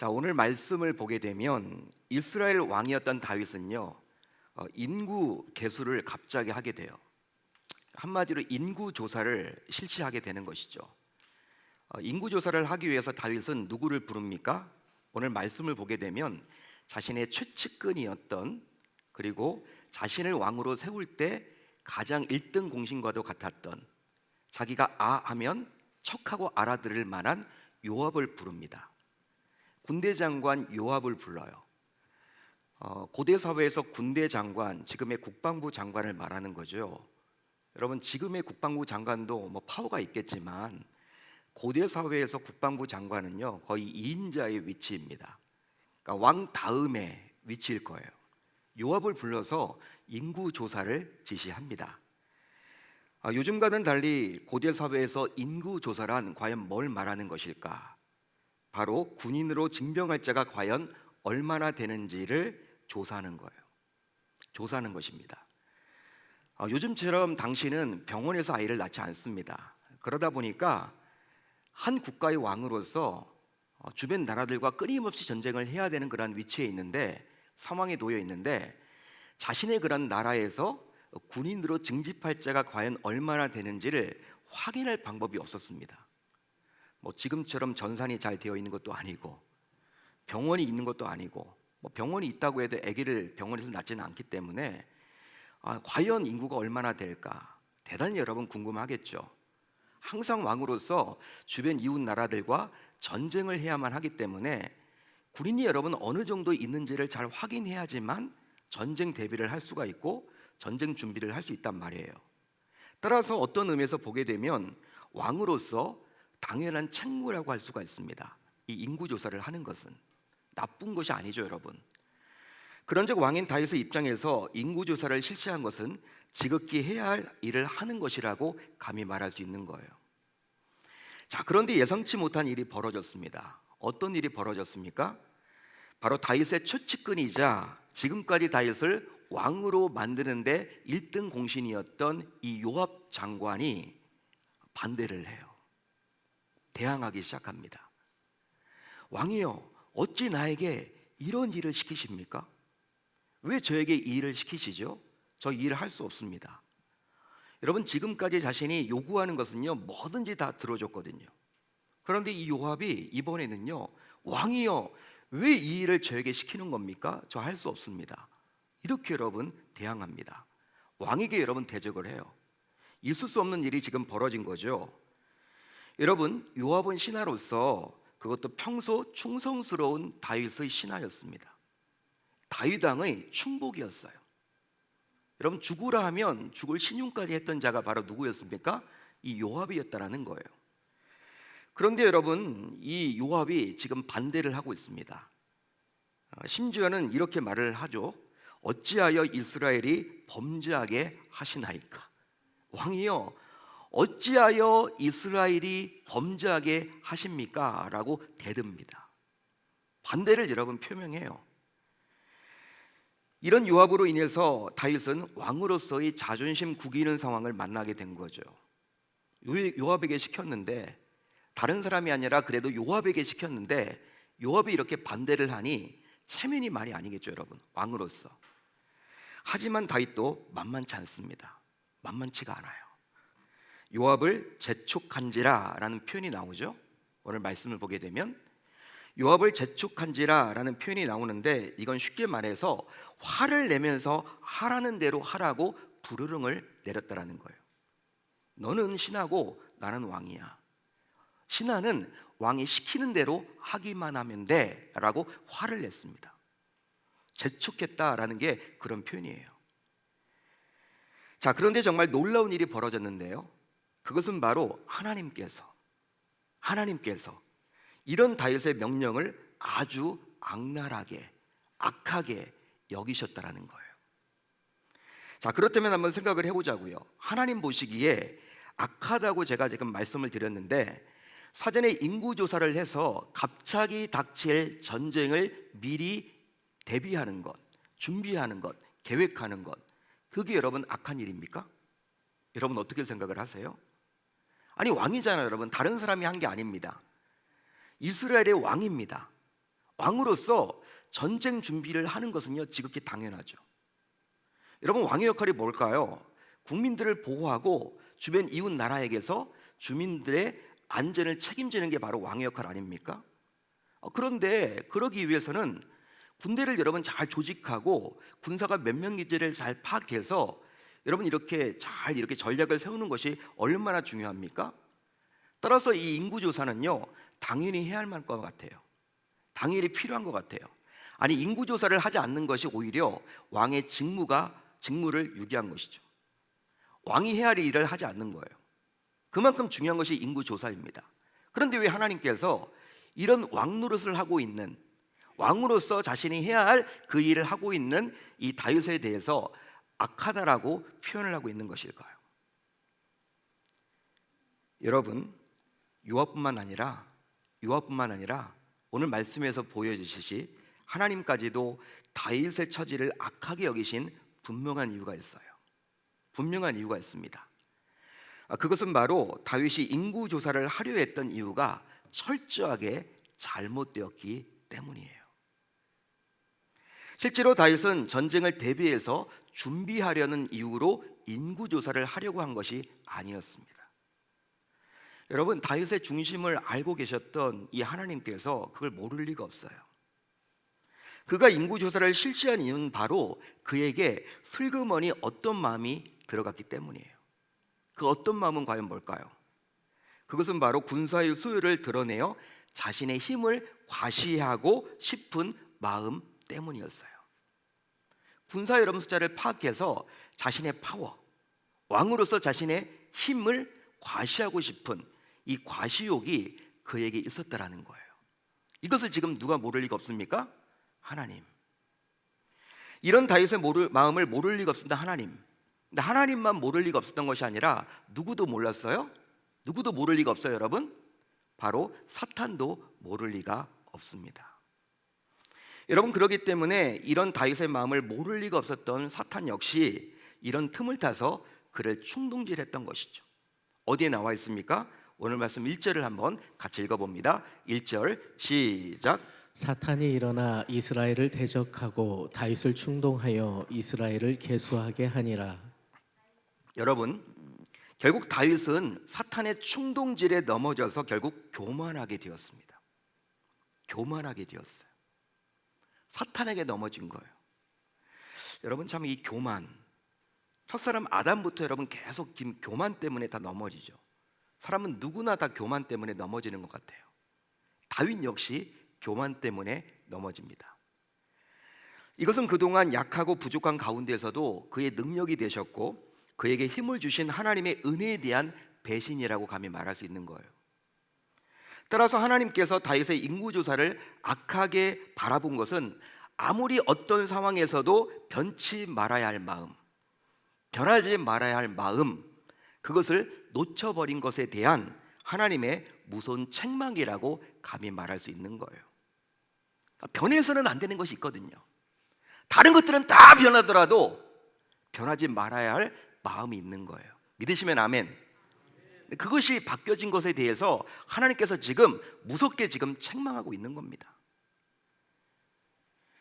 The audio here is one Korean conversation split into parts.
자, 오늘 말씀을 보게 되면 이스라엘 왕이었던 다윗은요, 인구 계수를 갑자기 하게 돼요. 한마디로 인구 조사를 실시하게 되는 것이죠. 인구 조사를 하기 위해서 다윗은 누구를 부릅니까? 오늘 말씀을 보게 되면 자신의 최측근이었던, 그리고 자신을 왕으로 세울 때 가장 1등 공신과도 같았던, 자기가 아 하면 척하고 알아들을 만한 요압을 부릅니다. 군대 장관 요압을 불러요. 고대 사회에서 군대 장관, 지금의 국방부 장관을 말하는 거죠. 여러분, 지금의 국방부 장관도 뭐 파워가 있겠지만 고대 사회에서 국방부 장관은요 거의 2인자의 위치입니다. 그러니까 왕 다음에 위치일 거예요. 요압을 불러서 인구 조사를 지시합니다. 요즘과는 달리 고대 사회에서 인구 조사란 과연 뭘 말하는 것일까? 바로 군인으로 징병할 자가 과연 얼마나 되는지를 조사하는 거예요. 조사하는 것입니다. 요즘처럼 당시는 병원에서 아이를 낳지 않습니다. 그러다 보니까 한 국가의 왕으로서 주변 나라들과 끊임없이 전쟁을 해야 되는 그런 위치에 있는데, 상황에 놓여 있는데, 자신의 그런 나라에서 군인으로 징집할 자가 과연 얼마나 되는지를 확인할 방법이 없었습니다. 뭐 지금처럼 전산이 잘 되어 있는 것도 아니고 병원이 있는 것도 아니고, 뭐 병원이 있다고 해도 아기를 병원에서 낳지는 않기 때문에 과연 인구가 얼마나 될까 대단히 여러분 궁금하겠죠. 항상 왕으로서 주변 이웃 나라들과 전쟁을 해야만 하기 때문에 군인이 여러분 어느 정도 있는지를 잘 확인해야지만 전쟁 대비를 할 수가 있고 전쟁 준비를 할 수 있단 말이에요. 따라서 어떤 의미에서 보게 되면 왕으로서 당연한 책무라고 할 수가 있습니다. 이 인구 조사를 하는 것은 나쁜 것이 아니죠, 여러분. 그런즉 왕인 다윗의 입장에서 인구 조사를 실시한 것은 지극히 해야 할 일을 하는 것이라고 감히 말할 수 있는 거예요. 자, 그런데 예상치 못한 일이 벌어졌습니다. 어떤 일이 벌어졌습니까? 바로 다윗의 최측근이자 지금까지 다윗을 왕으로 만드는데 1등 공신이었던 이 요압 장관이 반대를 해요. 대항하기 시작합니다. 왕이여, 어찌 나에게 이런 일을 시키십니까? 왜 저에게 이 일을 시키시죠? 저 이 일을 할 수 없습니다. 여러분, 지금까지 자신이 요구하는 것은요 뭐든지 다 들어줬거든요. 그런데 이 요압이 이번에는요, 왕이여, 왜 이 일을 저에게 시키는 겁니까? 저 할 수 없습니다. 이렇게 여러분 대항합니다. 왕에게 여러분 대적을 해요. 있을 수 없는 일이 지금 벌어진 거죠. 여러분, 요압은 신하로서, 그것도 평소 충성스러운 다윗의 신하였습니다. 다윗 왕의 충복이었어요. 여러분, 죽으라 하면 죽을 신용까지 했던 자가 바로 누구였습니까? 이 요압이었다라는 거예요. 그런데 여러분, 이 요압이 지금 반대를 하고 있습니다. 심지어는 이렇게 말을 하죠. 어찌하여 이스라엘이 범죄하게 하시나이까? 왕이여, 어찌하여 이스라엘이 범죄하게 하십니까? 라고 대듭니다. 반대를 여러분 표명해요. 이런 요압으로 인해서 다윗은 왕으로서의 자존심 구기는 상황을 만나게 된 거죠. 요압에게 시켰는데, 다른 사람이 아니라 그래도 요압에게 시켰는데 요압이 이렇게 반대를 하니 체면이 말이 아니겠죠, 여러분, 왕으로서. 하지만 다윗도 만만치 않습니다. 만만치가 않아요. 요압을 재촉한지라 라는 표현이 나오죠. 오늘 말씀을 보게 되면 요압을 재촉한지라 라는 표현이 나오는데, 이건 쉽게 말해서 화를 내면서 하라는 대로 하라고 불호령을 내렸다라는 거예요. 너는 신하고 나는 왕이야. 신하는 왕이 시키는 대로 하기만 하면 돼 라고 화를 냈습니다. 재촉했다라는 게 그런 표현이에요. 자, 그런데 정말 놀라운 일이 벌어졌는데요, 그것은 바로 하나님께서 이런 다윗의 명령을 아주 악랄하게, 악하게 여기셨다라는 거예요. 자, 그렇다면 한번 생각을 해보자고요. 하나님 보시기에 악하다고 제가 지금 말씀을 드렸는데, 사전에 인구조사를 해서 갑자기 닥칠 전쟁을 미리 대비하는 것, 준비하는 것, 계획하는 것, 그게 여러분 악한 일입니까? 여러분 어떻게 생각을 하세요? 아니, 왕이잖아요, 여러분. 다른 사람이 한 게 아닙니다. 이스라엘의 왕입니다. 왕으로서 전쟁 준비를 하는 것은요 지극히 당연하죠. 여러분, 왕의 역할이 뭘까요? 국민들을 보호하고 주변 이웃 나라에게서 주민들의 안전을 책임지는 게 바로 왕의 역할 아닙니까? 그런데 그러기 위해서는 군대를 여러분 잘 조직하고 군사가 몇 명인지를 잘 파악해서 여러분 이렇게 잘 이렇게 전략을 세우는 것이 얼마나 중요합니까? 따라서 이 인구조사는요 당연히 해야 할 것 같아요. 당연히 필요한 것 같아요. 아니, 인구조사를 하지 않는 것이 오히려 왕의 직무를 유기한 것이죠. 왕이 해야 할 일을 하지 않는 거예요. 그만큼 중요한 것이 인구조사입니다. 그런데 왜 하나님께서 이런 왕 노릇을 하고 있는, 왕으로서 자신이 해야 할 그 일을 하고 있는 이 다윗에 대해서 악하다라고 표현을 하고 있는 것일까요? 여러분, 요압뿐만 아니라 오늘 말씀에서 보여주시듯이 하나님까지도 다윗의 처지를 악하게 여기신 분명한 이유가 있어요. 분명한 이유가 있습니다. 그것은 바로 다윗이 인구조사를 하려 했던 이유가 철저하게 잘못되었기 때문이에요. 실제로 다윗은 전쟁을 대비해서 준비하려는 이유로 인구조사를 하려고 한 것이 아니었습니다. 여러분, 다윗의 중심을 알고 계셨던 이 하나님께서 그걸 모를 리가 없어요. 그가 인구조사를 실시한 이유는 바로 그에게 슬그머니 어떤 마음이 들어갔기 때문이에요. 그 어떤 마음은 과연 뭘까요? 그것은 바로 군사의 수요를 드러내어 자신의 힘을 과시하고 싶은 마음 때문이었어요. 군사 여러분 숫자를 파악해서 자신의 파워, 왕으로서 자신의 힘을 과시하고 싶은 이 과시욕이 그에게 있었다라는 거예요. 이것을 지금 누가 모를 리가 없습니까? 하나님. 이런 다윗의 마음을 모를 리가 없습니다. 하나님. 근데 하나님만 모를 리가 없었던 것이 아니라 누구도 몰랐어요? 누구도 모를 리가 없어요, 여러분? 바로 사탄도 모를 리가 없습니다. 여러분, 그렇기 때문에 이런 다윗의 마음을 모를 리가 없었던 사탄 역시 이런 틈을 타서 그를 충동질했던 것이죠. 어디에 나와 있습니까? 오늘 말씀 1절을 한번 같이 읽어봅니다. 1절 시작. 사탄이 일어나 이스라엘을 대적하고 다윗을 충동하여 이스라엘을 계수하게 하니라. 여러분, 결국 다윗은 사탄의 충동질에 넘어져서 결국 교만하게 되었습니다. 교만하게 되었어요. 사탄에게 넘어진 거예요. 여러분, 참 이 교만, 첫사람 아담부터 여러분 계속 교만 때문에 다 넘어지죠. 사람은 누구나 다 교만 때문에 넘어지는 것 같아요. 다윗 역시 교만 때문에 넘어집니다. 이것은 그동안 약하고 부족한 가운데서도 그의 능력이 되셨고 그에게 힘을 주신 하나님의 은혜에 대한 배신이라고 감히 말할 수 있는 거예요. 따라서 하나님께서 다윗의 인구조사를 악하게 바라본 것은 아무리 어떤 상황에서도 변치 말아야 할 마음, 변하지 말아야 할 마음, 그것을 놓쳐버린 것에 대한 하나님의 무서운 책망이라고 감히 말할 수 있는 거예요. 그러니까 변해서는 안 되는 것이 있거든요. 다른 것들은 다 변하더라도 변하지 말아야 할 마음이 있는 거예요. 믿으시면 아멘. 그것이 바뀌어진 것에 대해서 하나님께서 지금 무섭게 지금 책망하고 있는 겁니다.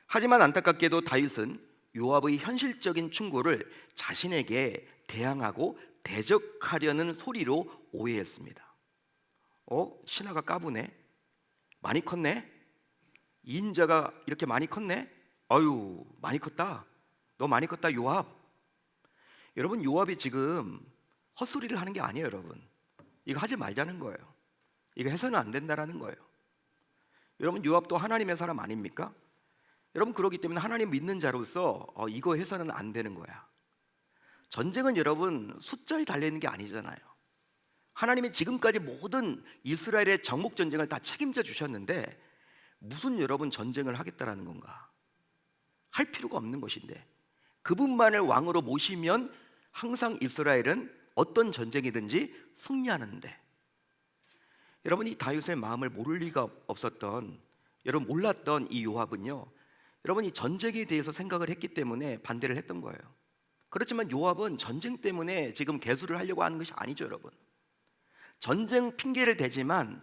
하지만 안타깝게도 다윗은 요압의 현실적인 충고를 자신에게 대항하고 대적하려는 소리로 오해했습니다. 신하가 까부네? 많이 컸네? 이인자가 이렇게 많이 컸네? 아유, 많이 컸다. 너 많이 컸다, 요압. 여러분, 요압이 지금 헛소리를 하는 게 아니에요, 여러분. 이거 하지 말자는 거예요. 이거 해서는 안 된다라는 거예요. 여러분, 요압도 하나님의 사람 아닙니까? 여러분, 그렇기 때문에 하나님 믿는 자로서 이거 해서는 안 되는 거야. 전쟁은 여러분 숫자에 달려있는 게 아니잖아요. 하나님이 지금까지 모든 이스라엘의 정복 전쟁을 다 책임져 주셨는데 무슨 여러분 전쟁을 하겠다라는 건가? 할 필요가 없는 것인데 그분만을 왕으로 모시면 항상 이스라엘은 어떤 전쟁이든지 승리하는데, 여러분 이 다윗의 마음을 모를 리가 없었던, 여러분 몰랐던 이 요압은요, 여러분 이 전쟁에 대해서 생각을 했기 때문에 반대를 했던 거예요. 그렇지만 요압은 전쟁 때문에 지금 개수를 하려고 하는 것이 아니죠, 여러분. 전쟁 핑계를 대지만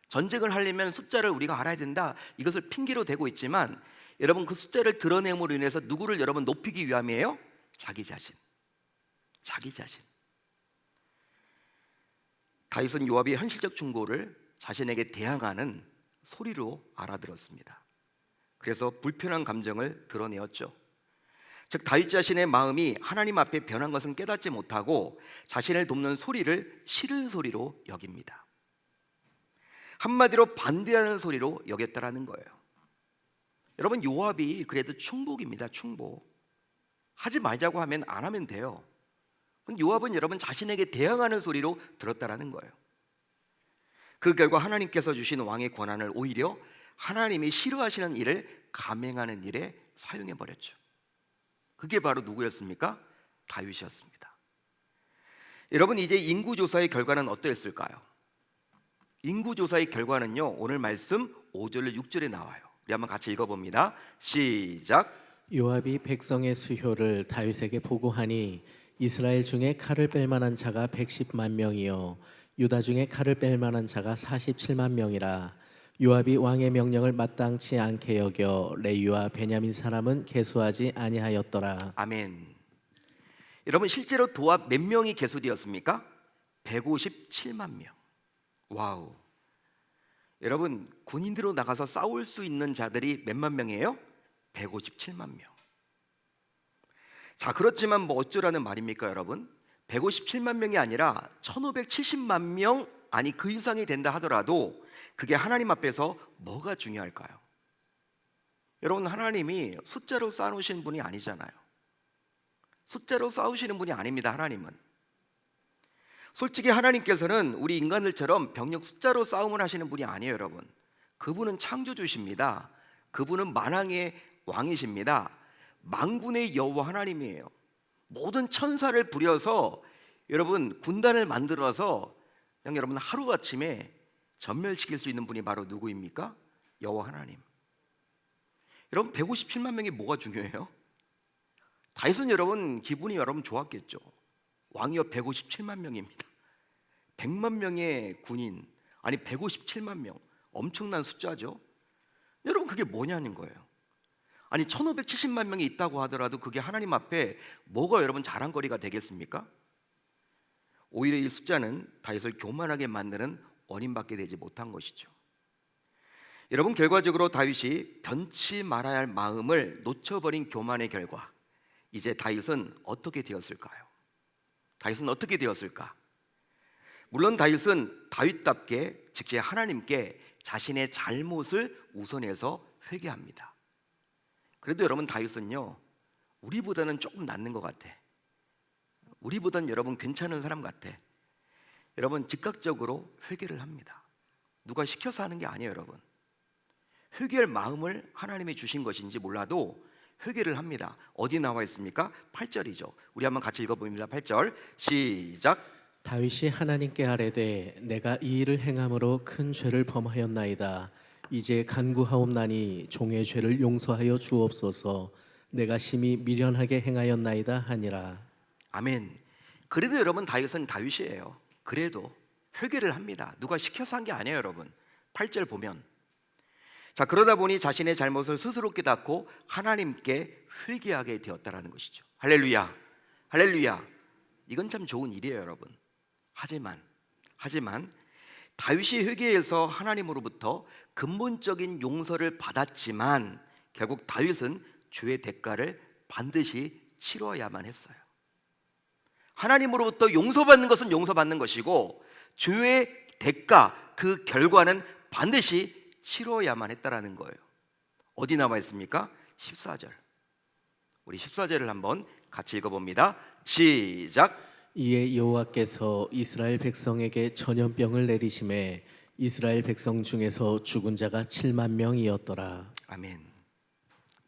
전쟁을 하려면 숫자를 우리가 알아야 된다, 이것을 핑계로 대고 있지만 여러분, 그 숫자를 드러냄으로 인해서 누구를 여러분 높이기 위함이에요? 자기 자신. 자기 자신. 다윗은 요압의 현실적 충고를 자신에게 대항하는 소리로 알아들었습니다. 그래서 불편한 감정을 드러내었죠. 즉, 다윗 자신의 마음이 하나님 앞에 변한 것은 깨닫지 못하고 자신을 돕는 소리를 싫은 소리로 여깁니다. 한마디로 반대하는 소리로 여겼다라는 거예요. 여러분, 요압이 그래도 충복입니다. 충복. 하지 말자고 하면 안 하면 돼요. 요압은 여러분 자신에게 대항하는 소리로 들었다라는 거예요. 그 결과 하나님께서 주신 왕의 권한을 오히려 하나님이 싫어하시는 일을 감행하는 일에 사용해 버렸죠. 그게 바로 누구였습니까? 다윗이었습니다. 여러분, 이제 인구조사의 결과는 어떠했을까요? 인구조사의 결과는요, 오늘 말씀 5절 6절에 나와요. 우리 한번 같이 읽어봅니다. 시작. 요압이 백성의 수효를 다윗에게 보고하니 이스라엘 중에 칼을 뺄 만한 자가 110만 명이요 유다 중에 칼을 뺄 만한 자가 47만 명이라. 요압이 왕의 명령을 마땅치 않게 여겨 레위와 베냐민 사람은 계수하지 아니하였더라. 아멘. 여러분, 실제로 도합 몇 명이 계수되었습니까? 157만 명. 와우. 여러분, 군인으로 나가서 싸울 수 있는 자들이 몇만 명이에요? 157만 명. 자, 그렇지만 뭐 어쩌라는 말입니까, 여러분? 157만 명이 아니라 1570만 명, 아니 그 이상이 된다 하더라도 그게 하나님 앞에서 뭐가 중요할까요? 여러분, 하나님이 숫자로 쌓아놓으시는 분이 아니잖아요. 숫자로 싸우시는 분이 아닙니다. 하나님은 솔직히 하나님께서는 우리 인간들처럼 병력 숫자로 싸움을 하시는 분이 아니에요. 여러분, 그분은 창조주십니다. 그분은 만왕의 왕이십니다. 만군의 여호와 하나님이에요. 모든 천사를 부려서 여러분 군단을 만들어서 그냥 여러분 하루아침에 전멸시킬 수 있는 분이 바로 누구입니까? 여호와 하나님. 여러분, 157만 명이 뭐가 중요해요? 다윗은 여러분 기분이 여러분 좋았겠죠. 왕이여 157만 명입니다. 100만 명의 군인, 아니 157만 명, 엄청난 숫자죠. 여러분, 그게 뭐냐는 거예요. 아니 1570만 명이 있다고 하더라도 그게 하나님 앞에 뭐가 여러분 자랑거리가 되겠습니까? 오히려 이 숫자는 다윗을 교만하게 만드는 원인밖에 되지 못한 것이죠. 여러분, 결과적으로 다윗이 변치 말아야 할 마음을 놓쳐버린 교만의 결과, 이제 다윗은 어떻게 되었을까요? 다윗은 어떻게 되었을까? 물론 다윗은 다윗답게 즉시 하나님께 자신의 잘못을 우선해서 회개합니다. 그래도 여러분, 다윗은요 우리보다는 조금 낫는 것 같아. 우리보다는 여러분 괜찮은 사람 같아. 여러분, 즉각적으로 회개를 합니다. 누가 시켜서 하는 게 아니에요. 여러분, 회개할 마음을 하나님이 주신 것인지 몰라도 회개를 합니다. 어디 나와 있습니까? 8절이죠. 우리 한번 같이 읽어봅니다. 8절 시작. 다윗이 하나님께 아뢰되 내가 이 일을 행함으로 큰 죄를 범하였나이다. 이제 간구하옵나니 종의 죄를 용서하여 주옵소서. 내가 심히 미련하게 행하였나이다 하니라. 아멘. 그래도 여러분, 다윗은 다윗이에요. 그래도 회개를 합니다. 누가 시켜서 한 게 아니에요. 여러분, 8절 보면, 자, 그러다 보니 자신의 잘못을 스스로 깨닫고 하나님께 회개하게 되었다라는 것이죠. 할렐루야, 할렐루야. 이건 참 좋은 일이에요. 여러분. 하지만 다윗이 회개해서 하나님으로부터 근본적인 용서를 받았지만 결국 다윗은 죄의 대가를 반드시 치러야만 했어요. 하나님으로부터 용서받는 것은 용서받는 것이고 죄의 대가, 그 결과는 반드시 치러야만 했다라는 거예요. 어디 나와 있습니까? 14절. 우리 14절을 한번 같이 읽어봅니다. 시작. 이에 여호와께서 이스라엘 백성에게 전염병을 내리심에 이스라엘 백성 중에서 죽은 자가 7만 명이었더라. 아멘.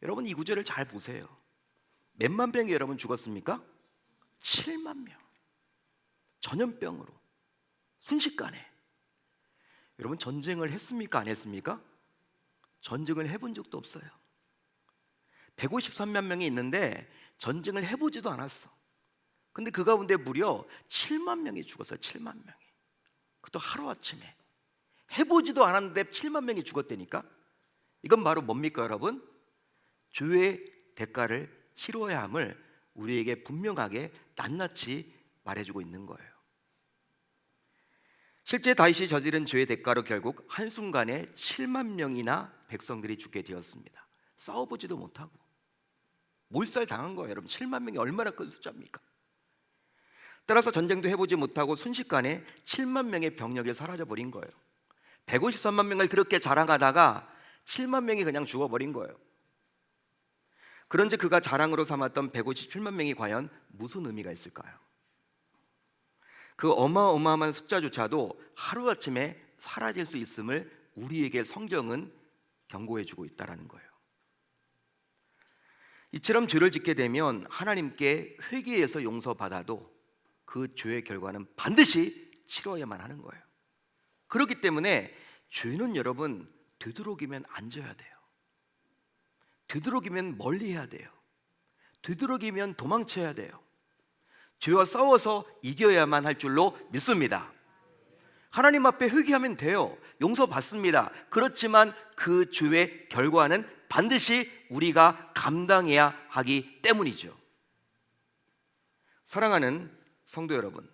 여러분, 이 구절을 잘 보세요. 몇만 명이 여러분 죽었습니까? 7만 명. 전염병으로, 순식간에. 여러분, 전쟁을 했습니까? 안 했습니까? 전쟁을 해본 적도 없어요. 153만 명이 있는데 전쟁을 해보지도 않았어. 근데 그 가운데 무려 7만 명이 죽었어요. 7만 명이. 그것도 하루아침에. 해보지도 않았는데 7만 명이 죽었다니까? 이건 바로 뭡니까 여러분? 죄의 대가를 치러야 함을 우리에게 분명하게 낱낱이 말해주고 있는 거예요. 실제 다윗이 저지른 죄의 대가로 결국 한순간에 7만 명이나 백성들이 죽게 되었습니다. 싸워보지도 못하고 몰살 당한 거예요. 여러분 7만 명이 얼마나 큰 숫자입니까? 따라서 전쟁도 해보지 못하고 순식간에 7만 명의 병력이 사라져버린 거예요. 153만 명을 그렇게 자랑하다가 7만 명이 그냥 죽어버린 거예요. 그런지 그가 자랑으로 삼았던 157만 명이 과연 무슨 의미가 있을까요? 그 어마어마한 숫자조차도 하루아침에 사라질 수 있음을 우리에게 성경은 경고해주고 있다는 거예요. 이처럼 죄를 짓게 되면 하나님께 회개해서 용서받아도 그 죄의 결과는 반드시 치러야만 하는 거예요. 그렇기 때문에 죄는 여러분 되도록이면 안 져야 돼요. 되도록이면 멀리해야 돼요. 되도록이면 도망쳐야 돼요. 죄와 싸워서 이겨야만 할 줄로 믿습니다. 하나님 앞에 회개하면 돼요. 용서받습니다. 그렇지만 그 죄의 결과는 반드시 우리가 감당해야 하기 때문이죠. 사랑하는 성도 여러분,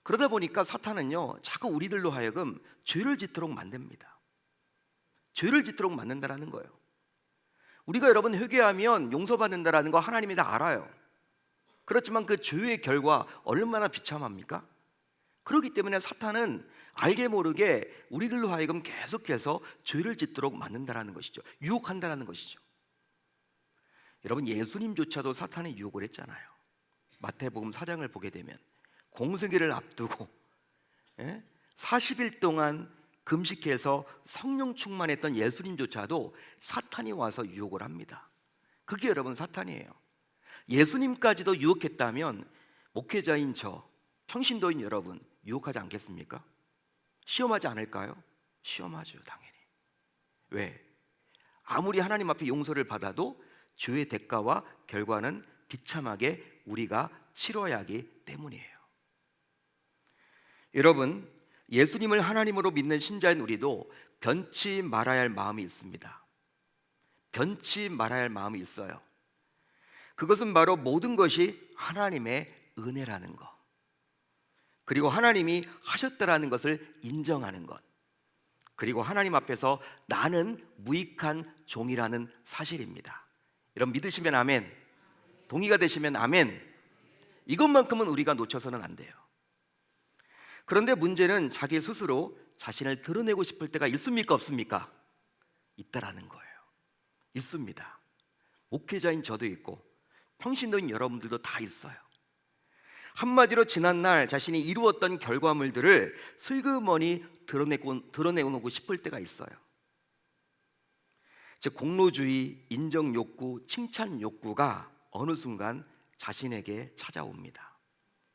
그러다 보니까 사탄은요 자꾸 우리들로 하여금 죄를 짓도록 만듭니다. 죄를 짓도록 만든다라는 거예요. 우리가 여러분 회개하면 용서받는다라는 거 하나님이 다 알아요. 그렇지만 그 죄의 결과 얼마나 비참합니까? 그렇기 때문에 사탄은 알게 모르게 우리들로 하여금 계속해서 죄를 짓도록 만든다라는 것이죠. 유혹한다라는 것이죠. 여러분 예수님조차도 사탄이 유혹을 했잖아요. 마태복음 4장을 보게 되면 공생애를 앞두고 40일 동안 금식해서 성령 충만했던 예수님조차도 사탄이 와서 유혹을 합니다. 그게 여러분 사탄이에요. 예수님까지도 유혹했다면 목회자인 저, 평신도인 여러분 유혹하지 않겠습니까? 시험하지 않을까요? 시험하죠, 당연히. 왜? 아무리 하나님 앞에 용서를 받아도 죄의 대가와 결과는 비참하게 우리가 치러야 하기 때문이에요. 여러분, 예수님을 하나님으로 믿는 신자인 우리도 변치 말아야 할 마음이 있습니다. 변치 말아야 할 마음이 있어요. 그것은 바로 모든 것이 하나님의 은혜라는 것, 그리고 하나님이 하셨다라는 것을 인정하는 것, 그리고 하나님 앞에서 나는 무익한 종이라는 사실입니다. 여러분 믿으시면 아멘, 동의가 되시면 아멘. 이것만큼은 우리가 놓쳐서는 안 돼요. 그런데 문제는 자기 스스로 자신을 드러내고 싶을 때가 있습니까 없습니까? 있다라는 거예요. 있습니다. 목회자인 저도 있고 평신도인 여러분들도 다 있어요. 한마디로 지난날 자신이 이루었던 결과물들을 슬그머니 드러내고 싶을 때가 있어요. 즉 공로주의, 인정 욕구, 칭찬 욕구가 어느 순간 자신에게 찾아옵니다.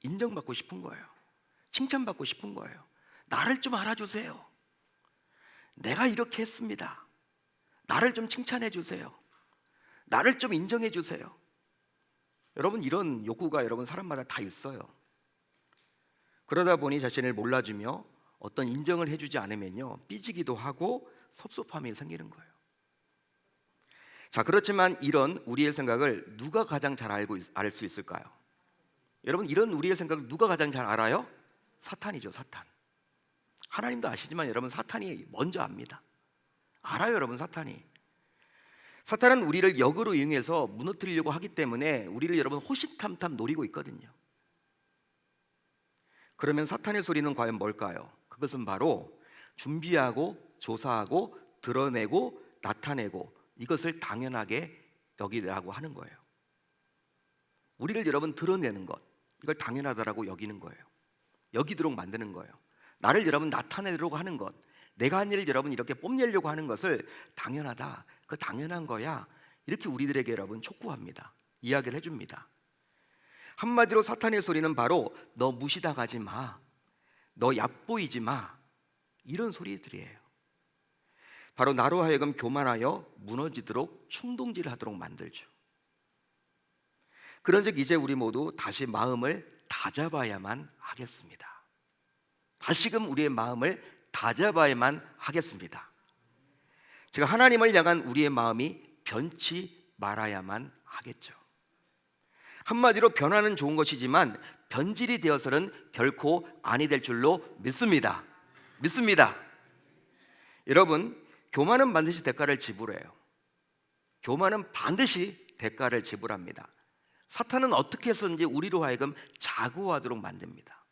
인정받고 싶은 거예요. 칭찬받고 싶은 거예요. 나를 좀 알아주세요. 내가 이렇게 했습니다. 나를 좀 칭찬해 주세요. 나를 좀 인정해 주세요. 여러분 이런 욕구가 여러분 사람마다 다 있어요. 그러다 보니 자신을 몰라주며 어떤 인정을 해주지 않으면요 삐지기도 하고 섭섭함이 생기는 거예요. 자, 그렇지만 이런 우리의 생각을 누가 가장 잘 알 수 있을까요? 여러분 이런 우리의 생각을 누가 가장 잘 알아요? 사탄이죠, 사탄. 하나님도 아시지만 여러분 사탄이 먼저 압니다. 알아요, 여러분 사탄이. 사탄은 우리를 역으로 이용해서 무너뜨리려고 하기 때문에 우리를 여러분 호시탐탐 노리고 있거든요. 그러면 사탄의 소리는 과연 뭘까요? 그것은 바로 준비하고 조사하고 드러내고 나타내고 이것을 당연하게 여기라고 하는 거예요. 우리를 여러분 드러내는 것, 이걸 당연하다라고 여기는 거예요. 여기도록 만드는 거예요. 나를 여러분 나타내려고 하는 것, 내가 한 일을 여러분 이렇게 뽐내려고 하는 것을 당연하다, 그 당연한 거야, 이렇게 우리들에게 여러분 촉구합니다. 이야기를 해줍니다. 한마디로 사탄의 소리는 바로 너 무시당하지 마, 너 얕보이지 마, 이런 소리들이에요. 바로 나로 하여금 교만하여 무너지도록 충동질하도록 만들죠. 그런즉 이제 우리 모두 다시 마음을 다잡아야만 하겠습니다. 다시금 우리의 마음을 다잡아야만 하겠습니다. 제가 하나님을 향한 우리의 마음이 변치 말아야만 하겠죠. 한마디로 변화는 좋은 것이지만 변질이 되어서는 결코 아니 될 줄로 믿습니다. 여러분, 교만은 반드시 대가를 지불해요. 교만은 반드시 대가를 지불합니다. 사탄은 어떻게 해서든지 우리로 하여금 자고하도록 만듭니다.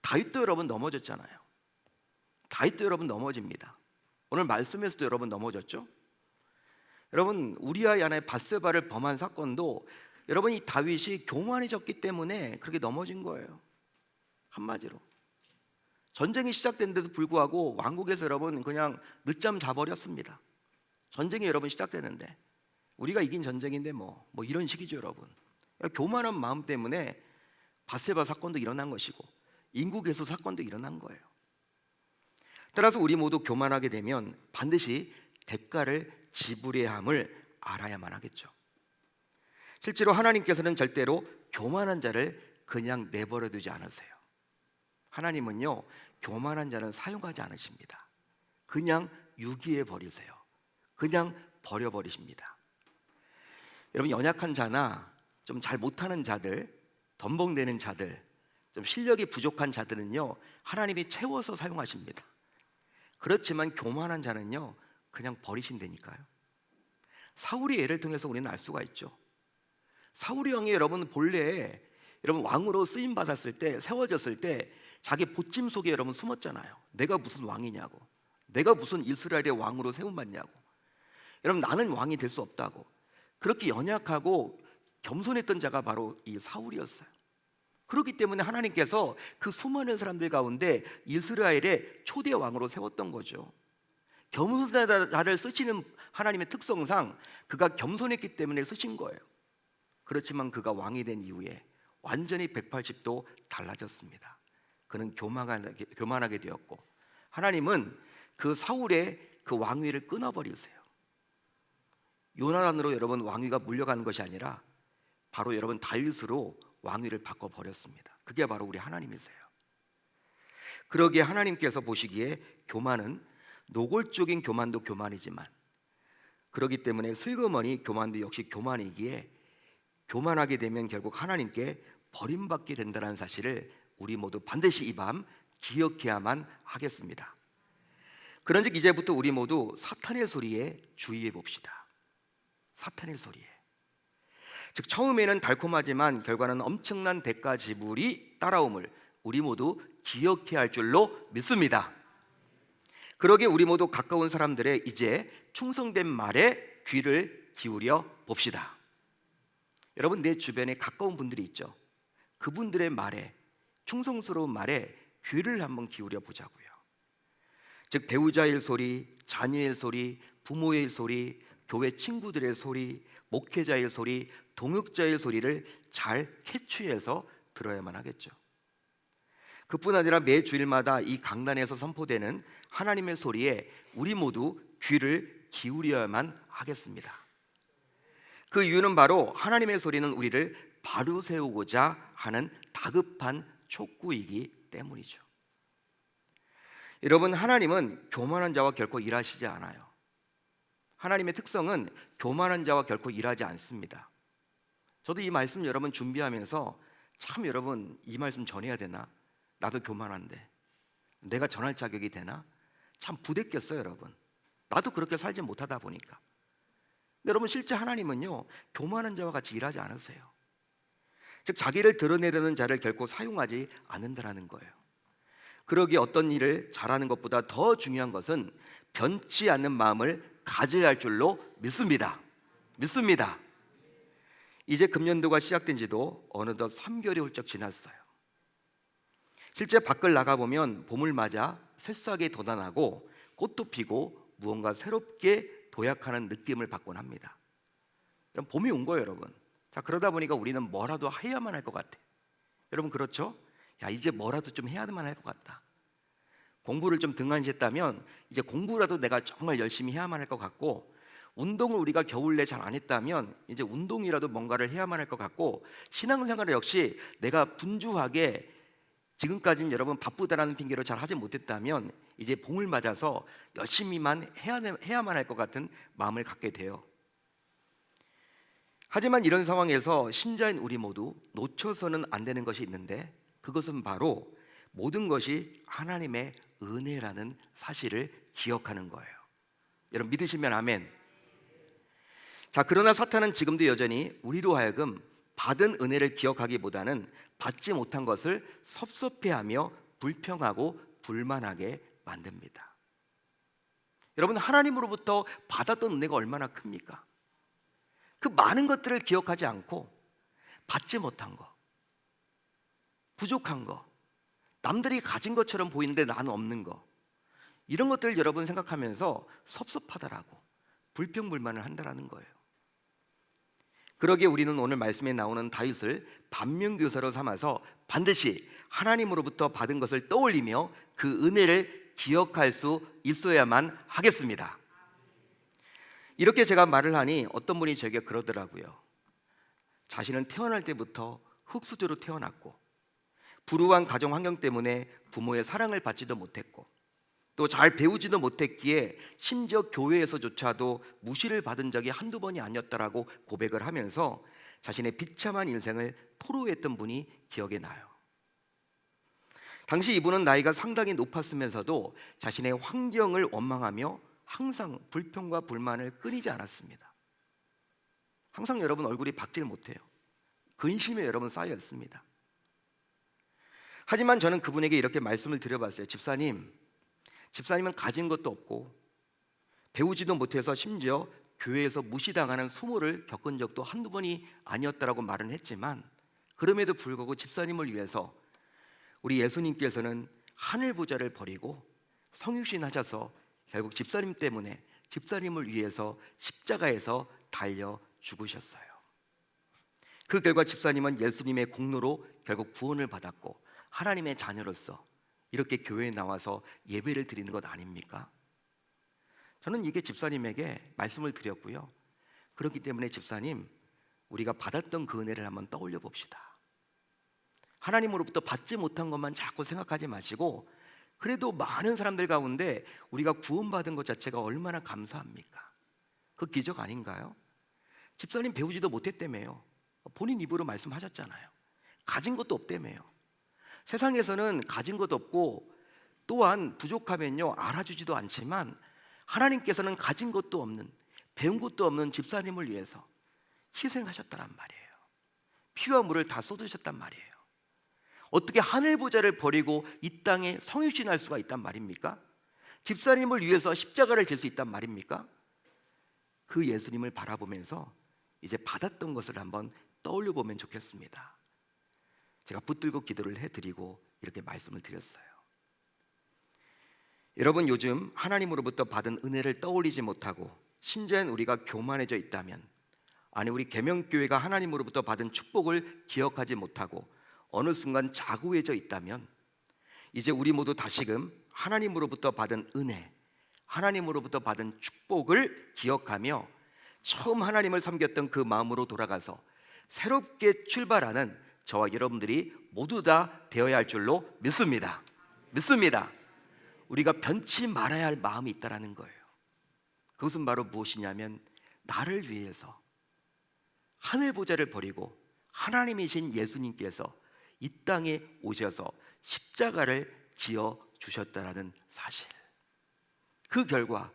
다윗도 여러분 넘어졌잖아요. 다윗도 여러분 넘어집니다. 오늘 말씀에서도 여러분 넘어졌죠? 여러분, 우리아의 아내 밧세바를 범한 사건도 여러분 이 다윗이 교만해졌기 때문에 그렇게 넘어진 거예요. 한마디로 전쟁이 시작됐는데도 불구하고 왕국에서 여러분 그냥 늦잠 자버렸습니다. 전쟁이 여러분 시작되는데 우리가 이긴 전쟁인데 뭐 이런 식이죠 여러분. 교만한 마음 때문에 밧세바 사건도 일어난 것이고 인구 개수 사건도 일어난 거예요. 따라서 우리 모두 교만하게 되면 반드시 대가를 지불해야 함을 알아야만 하겠죠. 실제로 하나님께서는 절대로 교만한 자를 그냥 내버려 두지 않으세요. 하나님은요, 교만한 자는 사용하지 않으십니다. 그냥 유기해 버리세요. 그냥 버려버리십니다. 여러분, 연약한 자나 좀 잘 못하는 자들, 덤벙대는 자들, 좀 실력이 부족한 자들은요, 하나님이 채워서 사용하십니다. 그렇지만 교만한 자는요, 그냥 버리신다니까요. 사울의 예를 통해서 우리는 알 수가 있죠. 사울이 왕이 여러분 본래 여러분 왕으로 쓰임 받았을 때, 세워졌을 때 자기 보찜 속에 여러분 숨었잖아요. 내가 무슨 왕이냐고, 내가 무슨 이스라엘의 왕으로 세움받냐고, 여러분 나는 왕이 될 수 없다고. 그렇게 연약하고 겸손했던 자가 바로 이 사울이었어요. 그렇기 때문에 하나님께서 그 수많은 사람들 가운데 이스라엘의 초대 왕으로 세웠던 거죠. 겸손한 자를 쓰시는 하나님의 특성상 그가 겸손했기 때문에 쓰신 거예요. 그렇지만 그가 왕이 된 이후에 완전히 180도 달라졌습니다. 그는 교만하게 되었고 하나님은 그 사울의 그 왕위를 끊어버리세요. 요나단으로 여러분 왕위가 물려가는 것이 아니라 바로 여러분 다윗으로 왕위를 바꿔버렸습니다. 그게 바로 우리 하나님이세요. 그러기에 하나님께서 보시기에 교만은 노골적인 교만도 교만이지만, 그렇기 때문에 슬그머니 교만도 역시 교만이기에 교만하게 되면 결국 하나님께 버림받게 된다는 사실을 우리 모두 반드시 이 밤 기억해야만 하겠습니다. 그런즉 이제부터 우리 모두 사탄의 소리에 주의해 봅시다. 사탄의 소리에. 즉 처음에는 달콤하지만 결과는 엄청난 대가 지불이 따라옴을 우리 모두 기억해야 할 줄로 믿습니다. 그러기에 우리 모두 가까운 사람들의 이제 충성된 말에 귀를 기울여 봅시다. 여러분, 내 주변에 가까운 분들이 있죠. 그분들의 말에, 충성스러운 말에 귀를 한번 기울여 보자고요. 즉 배우자의 소리, 자녀의 소리, 부모의 소리, 교회 친구들의 소리, 목회자의 소리, 동역자의 소리를 잘 캐치해서 들어야만 하겠죠. 그뿐 아니라 매 주일마다 이 강단에서 선포되는 하나님의 소리에 우리 모두 귀를 기울여야만 하겠습니다. 그 이유는 바로 하나님의 소리는 우리를 바로 세우고자 하는 다급한 촉구이기 때문이죠. 여러분, 하나님은 교만한 자와 결코 일하시지 않아요. 하나님의 특성은 교만한 자와 결코 일하지 않습니다. 저도 이 말씀 여러분 준비하면서 참 여러분 이 말씀 전해야 되나? 나도 교만한데 내가 전할 자격이 되나? 참 부대꼈어요 여러분. 나도 그렇게 살지 못하다 보니까. 근데 여러분 실제 하나님은요 교만한 자와 같이 일하지 않으세요. 즉 자기를 드러내려는 자를 결코 사용하지 않는다라는 거예요. 그러기에 어떤 일을 잘하는 것보다 더 중요한 것은 변치 않는 마음을 가져야 할 줄로 믿습니다. 이제 금년도가 시작된 지도 어느덧 3개월이 훌쩍 지났어요. 실제 밖을 나가보면 봄을 맞아 새싹이 돋아나고 꽃도 피고 무언가 새롭게 도약하는 느낌을 받곤 합니다. 봄이 온 거예요 여러분. 자, 그러다 보니까 우리는 뭐라도 해야만 할 것 같아. 여러분 그렇죠? 야, 이제 뭐라도 좀 해야만 할 것 같다. 공부를 좀 등한시했다면 이제 공부라도 내가 정말 열심히 해야만 할 것 같고, 운동을 우리가 겨울에 잘 안 했다면 이제 운동이라도 뭔가를 해야만 할 것 같고, 신앙생활을 역시 내가 분주하게 지금까지는 여러분 바쁘다라는 핑계로 잘 하지 못했다면 이제 봉을 맞아서 열심히만 해야만 할 것 같은 마음을 갖게 돼요. 하지만 이런 상황에서 신자인 우리 모두 놓쳐서는 안 되는 것이 있는데, 그것은 바로 모든 것이 하나님의 은혜라는 사실을 기억하는 거예요. 여러분 믿으시면 아멘. 자, 그러나 사탄은 지금도 여전히 우리로 하여금 받은 은혜를 기억하기보다는 받지 못한 것을 섭섭해하며 불평하고 불만하게 만듭니다. 여러분, 하나님으로부터 받았던 은혜가 얼마나 큽니까? 그 많은 것들을 기억하지 않고 받지 못한 거, 부족한 거, 남들이 가진 것처럼 보이는데 나는 없는 거, 이런 것들을 여러분 생각하면서 섭섭하다라고 불평불만을 한다라는 거예요. 그러기에 우리는 오늘 말씀에 나오는 다윗을 반면교사로 삼아서 반드시 하나님으로부터 받은 것을 떠올리며 그 은혜를 기억할 수 있어야만 하겠습니다. 이렇게 제가 말을 하니 어떤 분이 저에게 그러더라고요. 자신은 태어날 때부터 흙수저로 태어났고 불우한 가정 환경 때문에 부모의 사랑을 받지도 못했고 또 잘 배우지도 못했기에 심지어 교회에서조차도 무시를 받은 적이 한두 번이 아니었다라고 고백을 하면서 자신의 비참한 인생을 토로했던 분이 기억에 나요. 당시 이분은 나이가 상당히 높았으면서도 자신의 환경을 원망하며 항상 불평과 불만을 끊이지 않았습니다. 항상 여러분 얼굴이 밝질 못해요. 근심에 여러분 쌓여 있습니다. 하지만 저는 그분에게 이렇게 말씀을 드려봤어요. 집사님은 가진 것도 없고 배우지도 못해서 심지어 교회에서 무시당하는 수모를 겪은 적도 한두 번이 아니었다라고 말은 했지만, 그럼에도 불구하고 집사님을 위해서 우리 예수님께서는 하늘 보좌를 버리고 성육신 하셔서 결국 집사님 때문에 집사님을 위해서 십자가에서 달려 죽으셨어요. 그 결과 집사님은 예수님의 공로로 결국 구원을 받았고 하나님의 자녀로서 이렇게 교회에 나와서 예배를 드리는 것 아닙니까? 저는 이게 집사님에게 말씀을 드렸고요. 그렇기 때문에 집사님, 우리가 받았던 그 은혜를 한번 떠올려 봅시다. 하나님으로부터 받지 못한 것만 자꾸 생각하지 마시고, 그래도 많은 사람들 가운데 우리가 구원받은 것 자체가 얼마나 감사합니까? 그 기적 아닌가요? 집사님 배우지도 못했다며요. 본인 입으로 말씀하셨잖아요. 가진 것도 없다며요. 세상에서는 가진 것도 없고 또한 부족하면요 알아주지도 않지만, 하나님께서는 가진 것도 없는, 배운 것도 없는 집사님을 위해서 희생하셨다란 말이에요. 피와 물을 다 쏟으셨단 말이에요. 어떻게 하늘 보좌를 버리고 이 땅에 성육신할 수가 있단 말입니까? 집사님을 위해서 십자가를 질 수 있단 말입니까? 그 예수님을 바라보면서 이제 받았던 것을 한번 떠올려 보면 좋겠습니다. 제가 붙들고 기도를 해드리고 이렇게 말씀을 드렸어요. 여러분, 요즘 하나님으로부터 받은 은혜를 떠올리지 못하고 신자인 우리가 교만해져 있다면, 아니 우리 계명교회가 하나님으로부터 받은 축복을 기억하지 못하고 어느 순간 자고해져 있다면, 이제 우리 모두 다시금 하나님으로부터 받은 은혜, 하나님으로부터 받은 축복을 기억하며 처음 하나님을 섬겼던 그 마음으로 돌아가서 새롭게 출발하는 저와 여러분들이 모두 다 되어야 할 줄로 믿습니다. 우리가 변치 말아야 할 마음이 있다라는 거예요. 그것은 바로 무엇이냐면, 나를 위해서 하늘 보좌를 버리고 하나님이신 예수님께서 이 땅에 오셔서 십자가를 지어 주셨다라는 사실. 그 결과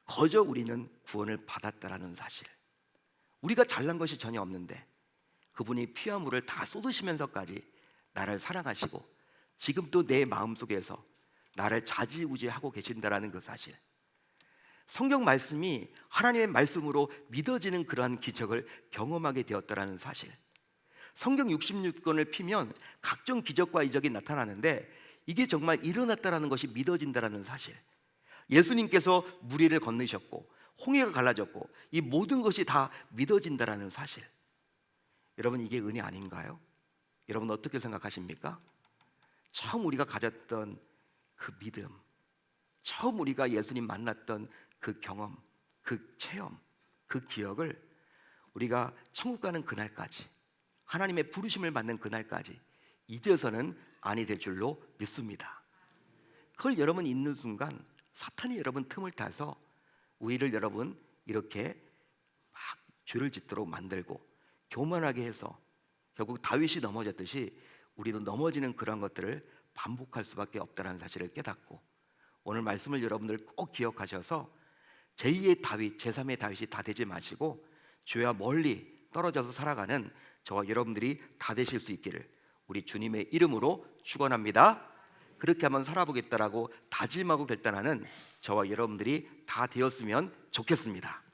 거저 우리는 구원을 받았다라는 사실. 우리가 잘난 것이 전혀 없는데 그분이 피와 물을 다 쏟으시면서까지 나를 사랑하시고 지금도 내 마음속에서 나를 좌지우지하고 계신다라는 그 사실. 성경 말씀이 하나님의 말씀으로 믿어지는 그러한 기적을 경험하게 되었다라는 사실. 성경 66권을 피면 각종 기적과 이적이 나타나는데 이게 정말 일어났다라는 것이 믿어진다라는 사실. 예수님께서 물 위를 건너셨고 홍해가 갈라졌고 이 모든 것이 다 믿어진다라는 사실. 여러분, 이게 은혜 아닌가요? 여러분 어떻게 생각하십니까? 처음 우리가 가졌던 그 믿음, 처음 우리가 예수님 만났던 그 경험, 그 체험, 그 기억을 우리가 천국 가는 그날까지, 하나님의 부르심을 받는 그날까지 잊어서는 아니 될 줄로 믿습니다. 그걸 여러분 있는 순간 사탄이 여러분 틈을 타서 우리를 여러분 이렇게 막 죄를 짓도록 만들고 교만하게 해서 결국 다윗이 넘어졌듯이 우리도 넘어지는 그런 것들을 반복할 수밖에 없다는 사실을 깨닫고 오늘 말씀을 여러분들 꼭 기억하셔서 제2의 다윗, 제3의 다윗이 다 되지 마시고 죄와 멀리 떨어져서 살아가는 저와 여러분들이 다 되실 수 있기를 우리 주님의 이름으로 축원합니다. 그렇게 한번 살아보겠다라고 다짐하고 결단하는 저와 여러분들이 다 되었으면 좋겠습니다.